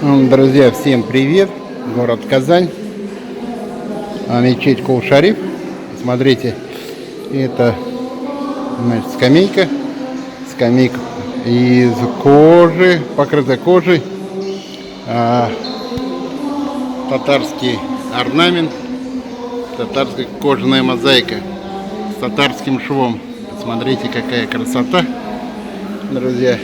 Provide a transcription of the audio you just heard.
Друзья, всем привет! Город Казань, мечеть Кул-Шариф. Смотрите, это, значит, скамейка из кожи, покрыта кожей, татарский орнамент, татарская кожаная мозаика с татарским швом. Смотрите, какая красота, друзья.